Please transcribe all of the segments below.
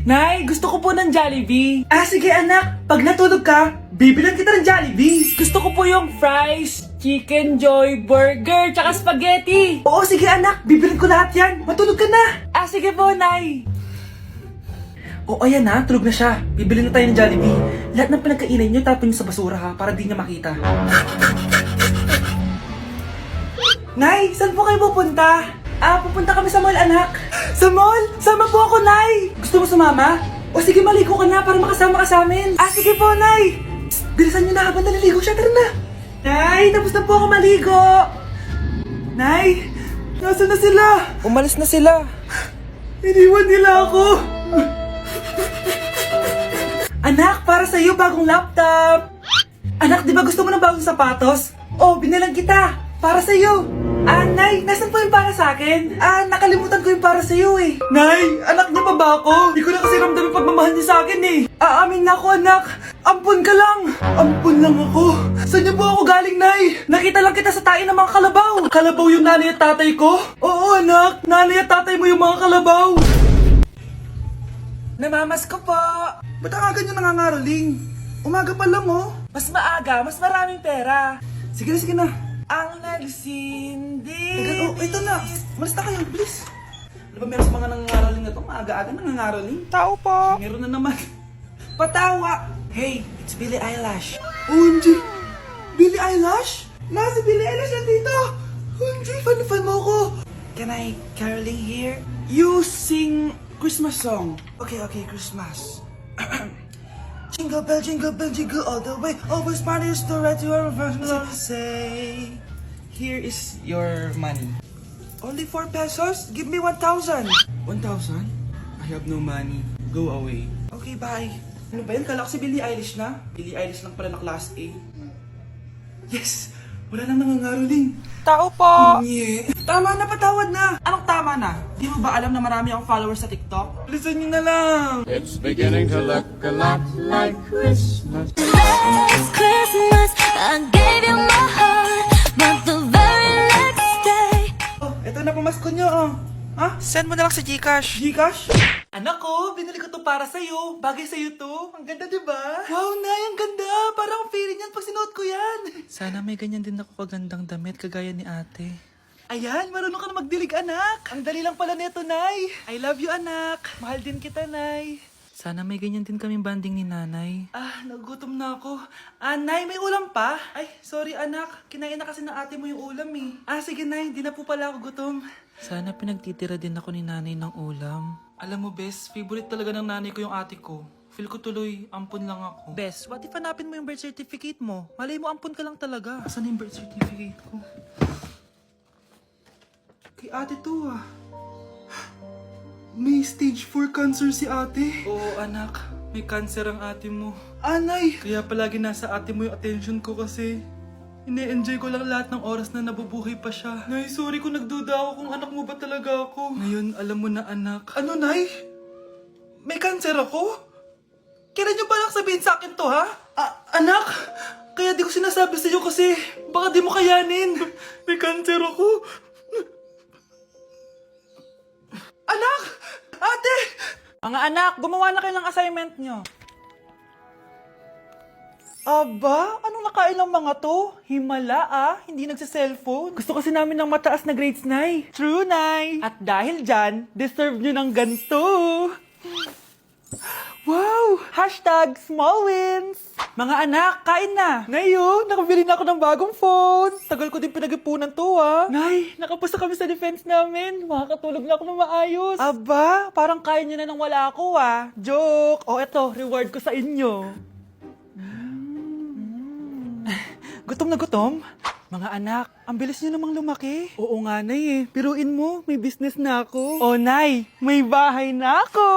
Nay, gusto ko po ng Jollibee. Ah, sige anak. Pag natulog ka, bibilan kita ng Jollibee. Gusto ko po yung fries, chicken joy, burger, tsaka spaghetti. Oo, sige anak. Bibilan ko lahat yan. Matulog ka na. Ah, sige po, Nay. Oo, ayan na. Tulog na siya. Bibili na tayo ng Jollibee. Lahat ng pinagkainan niyo, tapon niyo sa basura ha, para di niya makita. Nay, saan po kayo pupunta? Ah, pupunta kami sa mall, anak. Sa mall? Sama po ako, Nay. Gusto mo sumama? O sige, maligo ka na para makasama ka sa amin. Ah, sige po, Nay. Psst, bilisan niyo na habang naliligo siya. Tara na. Nay, tapos na po ako maligo. Nay, nasaan na sila? Umalis na sila. Iniwan nila ako. Anak, para sa'yo bagong laptop. Anak, di ba gusto mo ng bagong sapatos? Oh, binilang kita. Para sa'yo. Ah, Nay, nasan po yung para sa akin? Ah, nakalimutan ko yung para sa'yo eh. Nay, anak niya pa ba ako? Hindi ko na kasi ramdam yung pagmamahal niya sa akin eh. Aamin na ako, anak. Ampun ka lang. Ampun lang ako. Saan niyo po ako galing, Nay? Nakita lang kita sa tain ng mga kalabaw. Kalabaw yung nanay at tatay ko? Oo, anak. Nanay at tatay mo yung mga kalabaw. Namamas ko po. Ba't ang aga niyo nangangaroling? Umaga pa lang oh. Mas maaga, mas maraming pera. Sige na, sige na. Ang nagsindi. Oh, ito na. Malis na kayo, bilis. Ano ba meron sa mga nangangaroling na to? Maaga-aga nangangaroling. Tao po. Meron na naman. Patawa. Hey, it's Billie Eilish. OMG. Billie Eilish? Si Billie Eilish nandito. OMG, fan mo ko. Can I caroling here? You sing Christmas song. Okay, Christmas. Jingle bell, jingle all the way. Always parties to right to our first say, here is your money. Only 4 pesos? Give me 1,000. 1,000? I have no money. Go away. Okay, bye. Ano ba yun? Kala ko si Billie Eilish na. Billie Eilish lang pala na class A. Yes! Wala nang nangangaroling. Tao po! Yeah. Tama na, patawad na! Anong tama na? Di mo ba alam na marami akong followers sa TikTok? Listen nyo na lang! It's beginning to look a lot like Christmas. Last Christmas, I gave you my heart, but the very next day. Oh, eto na pamasko nyo, oh. Ha? Send mo na lang sa Gcash. Gcash? Anak ko, binili ko to para sa'yo. Bagay sa'yo to. Ang ganda, diba? Wow, Nay, ang ganda. Parang ang feeling yan pag sinuot ko yan. Sana may ganyan din ako kagandang damit kagaya ni ate. Ayan, marunong ka na magdilig, anak. Ang dali lang pala nito, Nay. I love you, anak. Mahal din kita, Nay. Sana may ganyan din kaming banding ni nanay. Ah, nagutom na ako. Ah, Nay, may ulam pa? Ay, sorry anak. Kinain na kasi ng ate mo yung ulam eh. Ah, sige Nay, di na po pala ako gutom. Sana pinagtitira din ako ni nanay ng ulam. Alam mo, Bes, favorite talaga ng nanay ko yung ate ko. Feel ko tuloy, ampun lang ako. Bes, what if hanapin mo yung birth certificate mo? Malay mo, ampun ka lang talaga. Asan yung birth certificate ko? Kay ate to ah. May stage 4 cancer si ate. Oo anak, may cancer ang ate mo. Anay! Kaya palagi nasa ate mo yung attention ko kasi ine-enjoy ko lang lahat ng oras na nabubuhay pa siya. Nay, sorry kung nagduda ako kung anak mo ba talaga ako. Ngayon, alam mo na anak. Ano, Nay? May cancer ako? Kailan niyo balak sabihin sa akin to, ha? Anak! Kaya di ko sinasabi sa'yo kasi baka di mo kayanin. May cancer ako. Anak! Ate! Mga anak, gumawa na kayo ng assignment nyo. Aba, anong nakain ng mga to? Himala ah, hindi nagsa-cellphone. Gusto kasi namin ng mataas na grades, Nay. True, Nay. At dahil dyan, deserve nyo ng ganito. Wow! Hashtag small wins! Mga anak, kain na! Ngayon, nakabili na ako ng bagong phone. Tagal ko din pinag-ipunan to ah. Nay, nakapasa kami sa defense namin. Makakatulog na ako ng maayos. Aba, parang kaya nyo na nang wala ako ah. Joke! O eto, reward ko sa inyo. Gutom na gutom? Mga anak, ang bilis niyo namang lumaki. Oo nga, Nay eh. Piruin mo, may business na ako. Oh, Nay, may bahay na ako!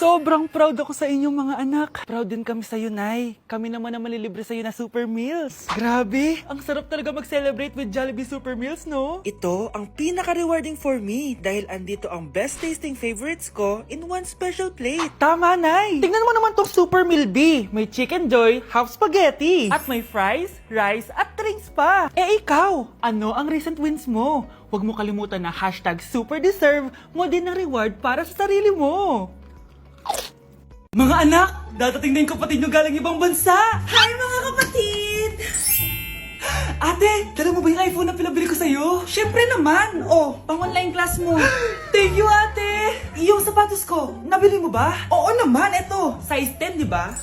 Sobrang proud ako sa inyong mga anak. Proud din kami sa'yo, Nay. Kami naman na malilibre sa'yo na Super Meals. Grabe, ang sarap talaga mag-celebrate with Jollibee Super Meals, no? Ito ang pinaka-rewarding for me dahil andito ang best tasting favorites ko in one special plate. Tama, Nay! Tingnan mo naman tong Super Meal B. May chicken joy, half spaghetti. At may fries, rice, at drinks pa. Ikaw, ano ang recent wins mo? Huwag mo kalimutan na hashtag super deserve mo din ng reward para sa sarili mo. Mga anak, dadating na yung kapatid nyo galing ibang bansa. Hi mga kapatid! Ate, dala mo ba yung iPhone na pinabili ko sa'yo? Siyempre naman. Oh, pang online class mo. Thank you, ate. Yung sapatos ko, nabili mo ba? Oo naman, eto. Size 10, di ba?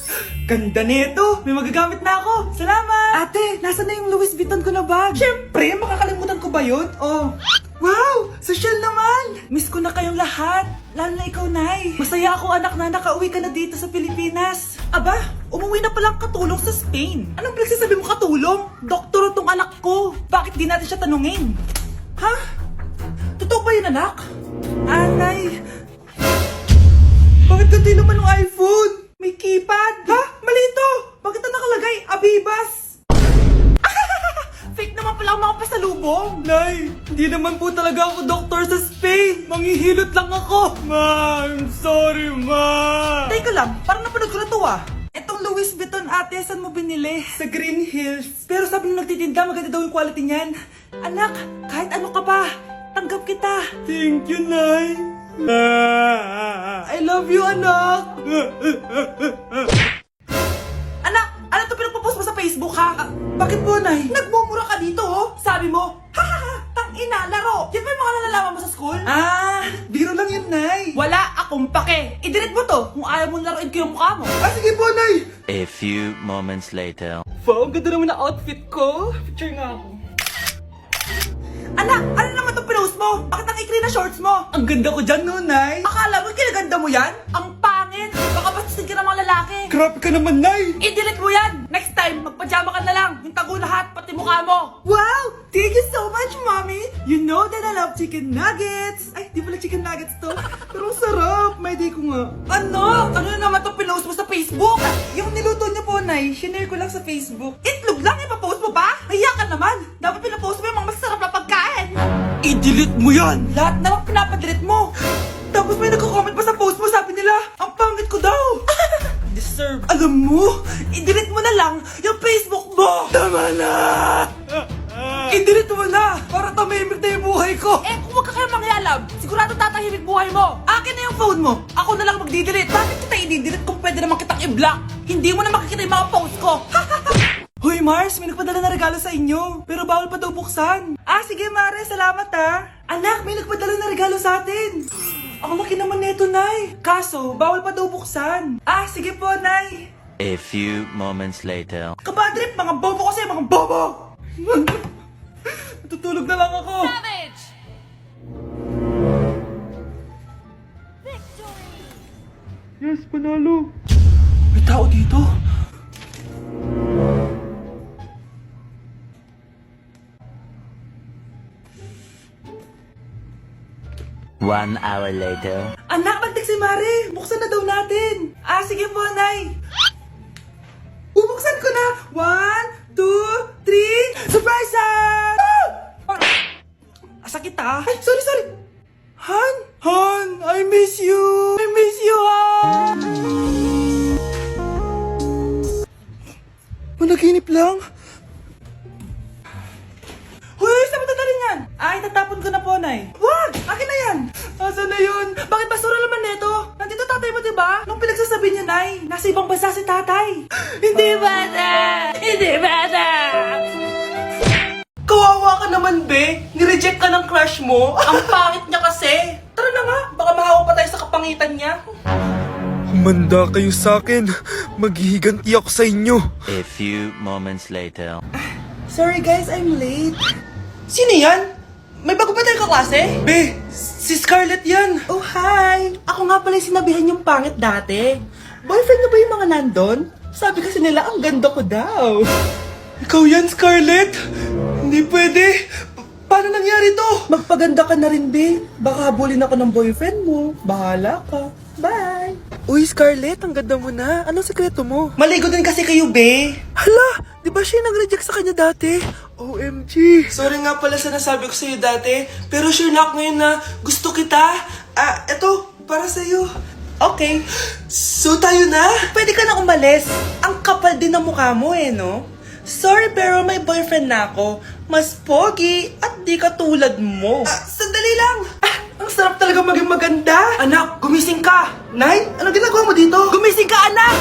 Ganda nito. May magagamit na ako. Salamat. Ate, nasa na yung Louis Vuitton ko na bag? Siyempre, makakalimutan ko ba yun? Oh. Wow! Social naman! Miss ko na kayong lahat. Lalo na ikaw, Nay. Masaya ako, anak, na nakauwi ka na dito sa Pilipinas. Aba, umuwi na palang katulong sa Spain. Anong pinagsasabi mo katulong? Doktor tong anak ko. Bakit di natin siya tanungin? Ha? Totoo ba yun, anak? Nay. Bakit ganti naman ng iPhone? May keypad. Ha? Mali ito. Bakit na nakalagay? Abibas. Fake naman pala ang mga pasalubong. Nay, hindi naman po talaga ako doktor sa Spain. Manghihilot lang ako. Ma, I'm sorry, ma. Teka lang, parang napanood ko na to ah. Etong Louis Vuitton ate, saan mo binili? Sa Green Hills. Pero sabi nung nagtitinda, maganda daw yung quality niyan. Anak, kahit ano ka pa, tanggap kita. Thank you, Nay. I love you, anak. Anak, ano to pinagpo-post mo sa Facebook, ha? Bakit po, Nay? Nagmumura ka dito, oh. Sabi mo, tangina, laro. Yan ba yung mga nalalaman mo sa school? Biro lang yun, Nay. Wala akong pake. I-delete mo to kung ayaw mong laruin ko yung mukha mo. Sige po, Nay. A few moments later. Wow, ang ganda naman na outfit ko. Picture nga ako. Anak, ano naman itong pinost mo? Bakit ang ikli na shorts mo? Ang ganda ko dyan, no, Nay? Akala mo kinaganda mo yan? Ang pangit. Baka bastusin ka ng mga lalaki. Grabe ka naman, Nay. I-delete mo yan. Next time, magpajama ka na lang. Yung tago lahat, pati mukha mo. Wow! Thank you so much, Mommy. You know that I love chicken nuggets. Ay, di pala chicken nuggets to. Pero ang sarap. May day ko nga. Ano? Ano na naman itong pinost mo sa Facebook? Yung niluto niyo po, Nay, shinare ko lang sa Facebook. Itlog lang, ipapost mo pa? Hiya ka naman. Dapat pinapost mo yung mga masarap na pagkain. I-delete mo yan. Lahat na lang pinapadelete mo. Tapos may nagko-comment pa sa post mo, sabi nila, ang pangit ko daw. Deserve. Alam mo, i-delete mo na lang yung Facebook mo. Tama na. I-delete mo na para tumimik na yung buhay ko. Eh, kung wag ka kaya mangyalab, sigurado tatahimik buhay mo. Akin na yung phone mo. Ako na lang magdi-delete. Bakit kita i-delete kung pwede naman kitang i-block? Hindi mo na makikita yung mga post ko. Hoy Mars, may nagpadala na regalo sa inyo. Pero bawal pa daw buksan. Sige Mare, salamat Anak, may nagpadala na regalo sa atin. Ang laki naman neto, Nay. Kaso, bawal pa daw buksan. Sige po, Nay. A few moments later. Kabadrip, mga bobo kasi, mga bobo! Tutulog na lang ako. Savage! Yes, panalo. May tao dito. One hour later. Anak, magtik si Mare. Buksan na daw natin. Sige po, Nay. Bubuksan ko na. 1, 2, 3. Surprise! Sakit Ay, sorry. Han, I miss you. Han. Managinip lang. Hoy, saan mo dadalhin yan? Itatapon ko na po, Nay. Wag! Akin na yan! Asan na yun? Bakit basura naman neto? Nandito tatay mo, diba? Nung pinagsasabi niya, Nay, nasa ibang bansa si tatay. Hindi bata! Kawawa ka naman, be. Nireject ka ng crush mo. Ang pangit niya kasi. Tara na nga, baka mahawa pa tayo sa kapangitan niya. Humanda kayo sa akin. Maghihiganti ako sa inyo. A few moments later. Sorry guys, I'm late. Sino yan? May bago ba tayo kaklase? Be, si Scarlett yan. Oh, hi. Ako nga pala yung sinabihan yung pangit dati. Boyfriend na ba yung mga nandun? Sabi kasi nila, ang ganda ko daw. Ikaw yan, Scarlett? Hindi pwede. Paano nangyari to? Magpaganda ka na rin, be. Baka habulin ako ng boyfriend mo. Bahala ka. Bye. Uy, Scarlett, ang ganda mo na. Anong sekreto mo? Maligo din kasi kayo, be. Hala, di ba siya nag-reject sa kanya dati? OMG. Sorry nga pala sa nasabi ko sa'yo dati, pero sure na ako ngayon na gusto kita. Eto, para sa'yo. Okay. So tayo na? Pwede ka na umalis. Ang kapal din ng mukha mo no? Sorry pero may boyfriend na ako. Mas pogi at di katulad mo. Sandali lang. Ang sarap talaga maging maganda. Anak, gumising ka. Nay, ano ginagawa mo dito? Gumising ka, anak!